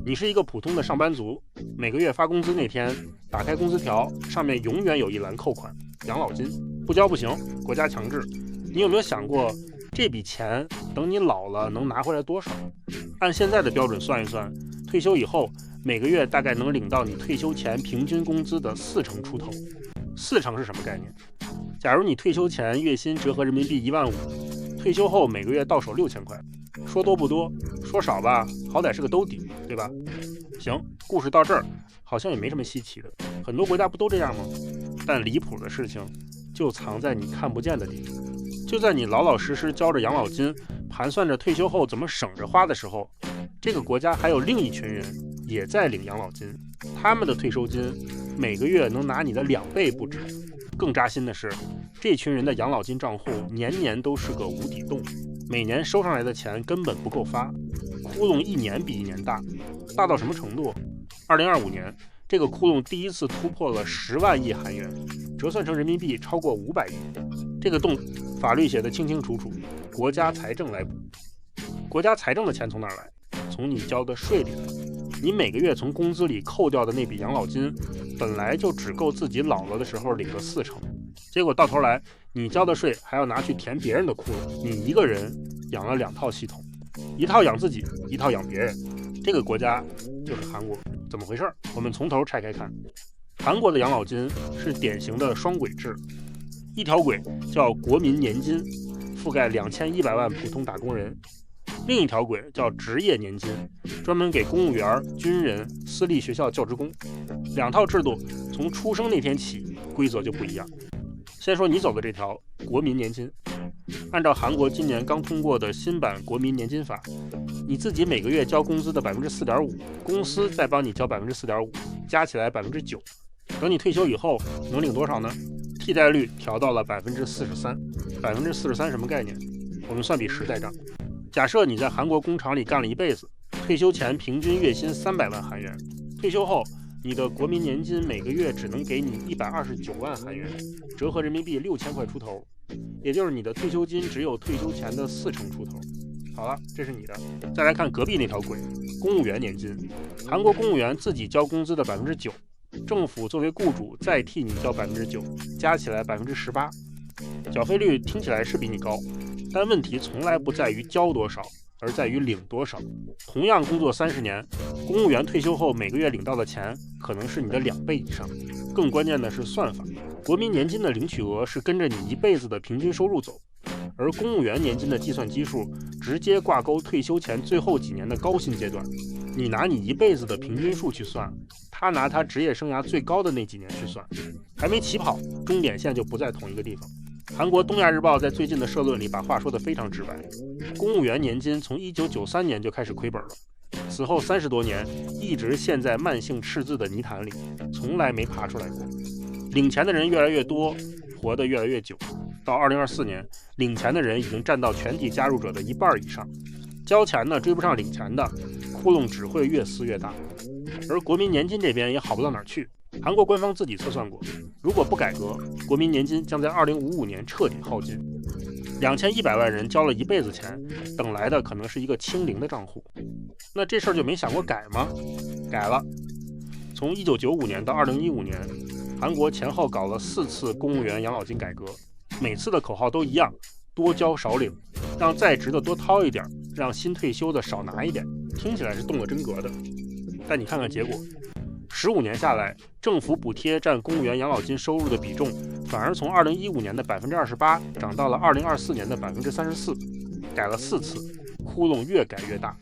你是一个普通的上班族，每个月发工资那天，打开工资条，上面永远有一栏扣款养老金，不交不行，国家强制。你有没有想过，这笔钱等你老了能拿回来多少？按现在的标准算一算，退休以后每个月大概能领到你退休前平均工资的40%出头。40%是什么概念？假如你退休前月薪折合人民币15000，退休后每个月到手6000块，说多不多，说少吧，好歹是个兜底，对吧？行，故事到这儿好像也没什么稀奇的，很多国家不都这样吗？但离谱的事情就藏在你看不见的地方。就在你老老实实交着养老金，盘算着退休后怎么省着花的时候，这个国家还有另一群人也在领养老金，他们的退休金每个月能拿你的2倍不止。更扎心的是，这群人的养老金账户年年都是个无底洞，每年收上来的钱根本不够发，窟窿一年比一年大，大到什么程度？2025年，这个窟窿第一次突破了10万亿韩元，折算成人民币超过500亿。这个洞法律写得清清楚楚，国家财政来补。国家财政的钱从哪儿来？从你交的税里来。你每个月从工资里扣掉的那笔养老金，本来就只够自己老了的时候领个40%，结果到头来你交的税还要拿去填别人的窟窿，你一个人养了2套系统，一套养自己，一套养别人。这个国家就是韩国，怎么回事？我们从头拆开看。韩国的养老金是典型的双轨制，一条轨叫国民年金，覆盖2100万普通打工人；另一条轨叫职业年金，专门给公务员、军人、私立学校教职工。2套制度从出生那天起规则就不一样。先说你走的这条国民年金，按照韩国今年刚通过的新版国民年金法，你自己每个月交工资的 4.5%， 公司再帮你交 4.5%， 加起来 9%。 等你退休以后能领多少呢？替代率调到了 43%。 43%什么概念？我们算笔实在账。假设你在韩国工厂里干了一辈子，退休前平均月薪300万韩元，退休后你的国民年金每个月只能给你129万韩元，折合人民币6000块出头，也就是你的退休金只有退休前的40%出头。好了，这是你的。再来看隔壁那条轨，公务员年金。韩国公务员自己交工资的 9%， 政府作为雇主再替你交 9%， 加起来 18%。 缴费率听起来是比你高，但问题从来不在于交多少，而在于领多少。同样工作30年，公务员退休后每个月领到的钱可能是你的2倍以上。更关键的是算法，国民年金的领取额是跟着你一辈子的平均收入走，而公务员年金的计算基数直接挂钩退休前最后几年的高薪阶段。你拿你一辈子的平均数去算，他拿他职业生涯最高的那几年去算，还没起跑，终点线就不在同一个地方。韩国东亚日报在最近的社论里把话说得非常直白，公务员年金从1993年就开始亏本了，此后30多年一直陷在慢性赤字的泥潭里，从来没爬出来过。领钱的人越来越多，活得越来越久，到2024年，领钱的人已经占到全体加入者的1半以上，交钱的追不上领钱的，窟窿只会越撕越大。而国民年金这边也好不到哪儿去，韩国官方自己测算过，如果不改革，国民年金将在2055年彻底耗尽。2100万人交了一辈子钱，等来的可能是一个清零的账户。那这事儿就没想过改吗？改了。从1995年到2015年，韩国前后搞了4次公务员养老金改革，每次的口号都一样，多交少领，让在职的多掏一点，让新退休的少拿一点，听起来是动了真格的。但你看看结果，15年下来，政府补贴占公务员养老金收入的比重反而从2015年的 28% 涨到了2024年的 34%， 改了4次，窟窿越改越大。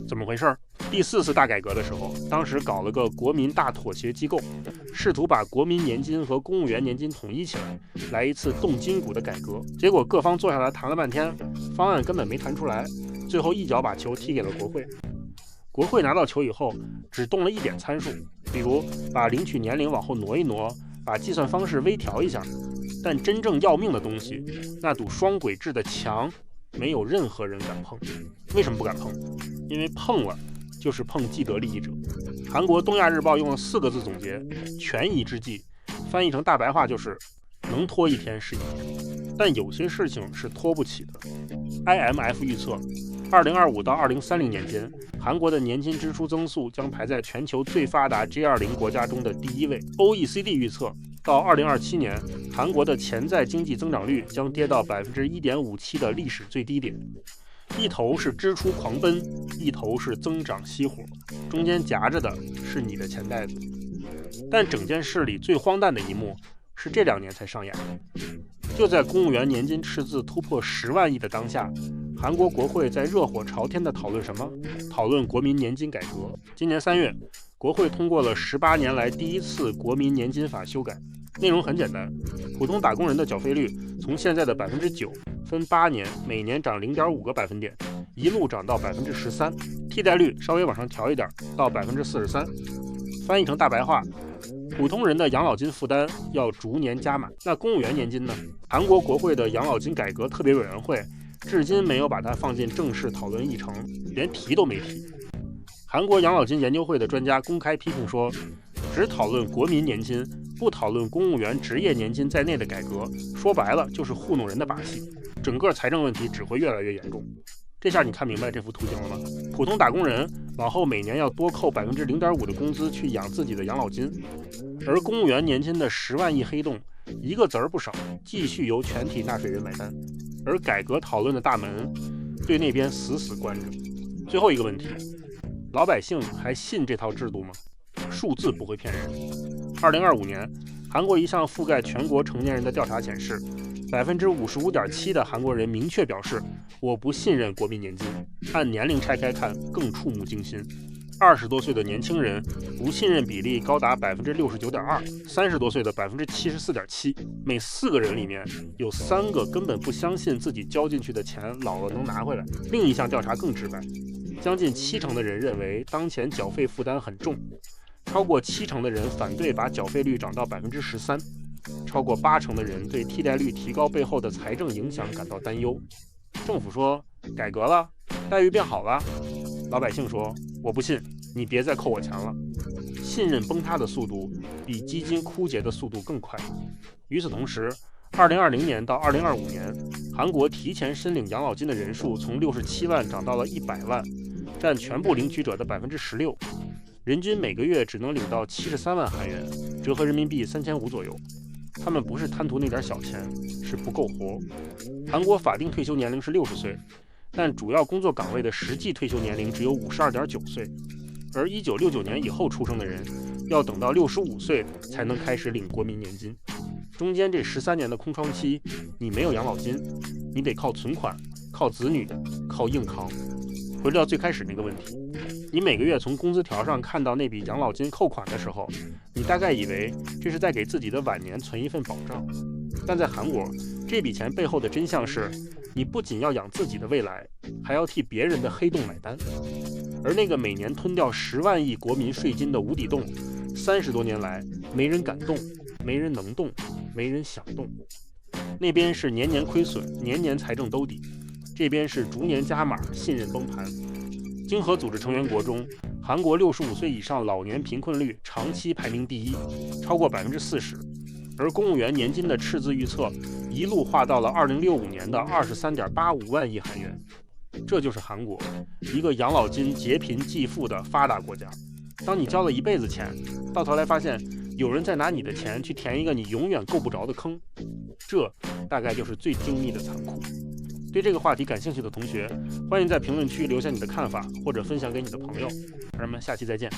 怎么回事？第4次大改革的时候，当时搞了个国民大妥协机构，试图把国民年金和公务员年金统一起来，来一次动筋骨的改革。结果各方坐下来谈了半天，方案根本没谈出来，最后一脚把球踢给了国会。国会拿到球以后，只动了一点参数，比如把领取年龄往后挪一挪，把计算方式微调一下。但真正要命的东西，那堵双轨制的墙，没有任何人敢碰。为什么不敢碰？因为碰了就是碰既得利益者。韩国东亚日报用了4个字总结：权宜之计，翻译成大白话就是能拖一天是一天，但有些事情是拖不起的。IMF 预测2025到2030年间，韩国的年金支出增速将排在全球最发达 G20 国家中的第1位。OECD 预测，到2027年，韩国的潜在经济增长率将跌到 1.57% 的历史最低点。一头是支出狂奔，一头是增长熄火，中间夹着的是你的钱袋子。但整件事里最荒诞的一幕是这2年才上演的。就在公务员年金赤字突破10万亿的当下，韩国国会在热火朝天地讨论什么？讨论国民年金改革。今年3月，国会通过了18年来第一次国民年金法修改，内容很简单，普通打工人的缴费率从现在的 9%， 分8年，每年涨 0.5个百分点，一路涨到 13%， 替代率稍微往上调一点到 43%。 翻译成大白话，普通人的养老金负担要逐年加码。那公务员年金呢？韩国国会的养老金改革特别委员会至今没有把它放进正式讨论议程，连提都没提。韩国养老金研究会的专家公开批评说，只讨论国民年金，不讨论公务员职业年金在内的改革，说白了就是糊弄人的把戏，整个财政问题只会越来越严重。这下你看明白这幅图形了吗？普通打工人往后每年要多扣 0.5% 的工资去养自己的养老金，而公务员年金的10万亿黑洞一个子儿不少，继续由全体纳税人买单，而改革讨论的大门对那边死死关着。最后一个问题，老百姓还信这套制度吗？数字不会骗人。2025年，韩国一项覆盖全国成年人的调查显示，55.7%的韩国人明确表示我不信任国民年金，按年龄拆开看更触目惊心。20多岁的年轻人不信任比例高达 69.2%，30多岁的 74.7%， 每4个人里面有3个根本不相信自己交进去的钱老了能拿回来。另一项调查更直白，将近70%的人认为当前缴费负担很重，超过70%的人反对把缴费率涨到 13%，超过80%的人对替代率提高背后的财政影响感到担忧。政府说改革了，待遇变好了，老百姓说我不信，你别再扣我钱了。信任崩塌的速度比基金枯竭的速度更快。与此同时，2020年到2025年，韩国提前申领养老金的人数从67万涨到了100万，占全部领取者的 16%， 人均每个月只能领到73万韩元，折合人民币3500左右。他们不是贪图那点小钱，是不够活。韩国法定退休年龄是60岁，但主要工作岗位的实际退休年龄只有52.9岁，而1969年以后出生的人要等到65岁才能开始领国民年金。中间这13年的空窗期，你没有养老金，你得靠存款，靠子女，靠硬扛。回到最开始那个问题，你每个月从工资条上看到那笔养老金扣款的时候，你大概以为这是在给自己的晚年存一份保障。但在韩国，这笔钱背后的真相是，你不仅要养自己的未来，还要替别人的黑洞买单。而那个每年吞掉10万亿国民税金的无底洞，30多年来没人敢动，没人能动，没人想动。那边是年年亏损，年年财政兜底，这边是逐年加码，信任崩盘。经合组织成员国中，韩国65岁以上老年贫困率长期排名第1，超过 40%， 而公务员年金的赤字预测一路化到了2065年的 23.85万亿韩元。这就是韩国，一个养老金劫贫济富的发达国家。当你交了一辈子钱，到头来发现有人在拿你的钱去填一个你永远够不着的坑，这大概就是最精密的残酷。对这个话题感兴趣的同学，欢迎在评论区留下你的看法，或者分享给你的朋友。咱们下期再见。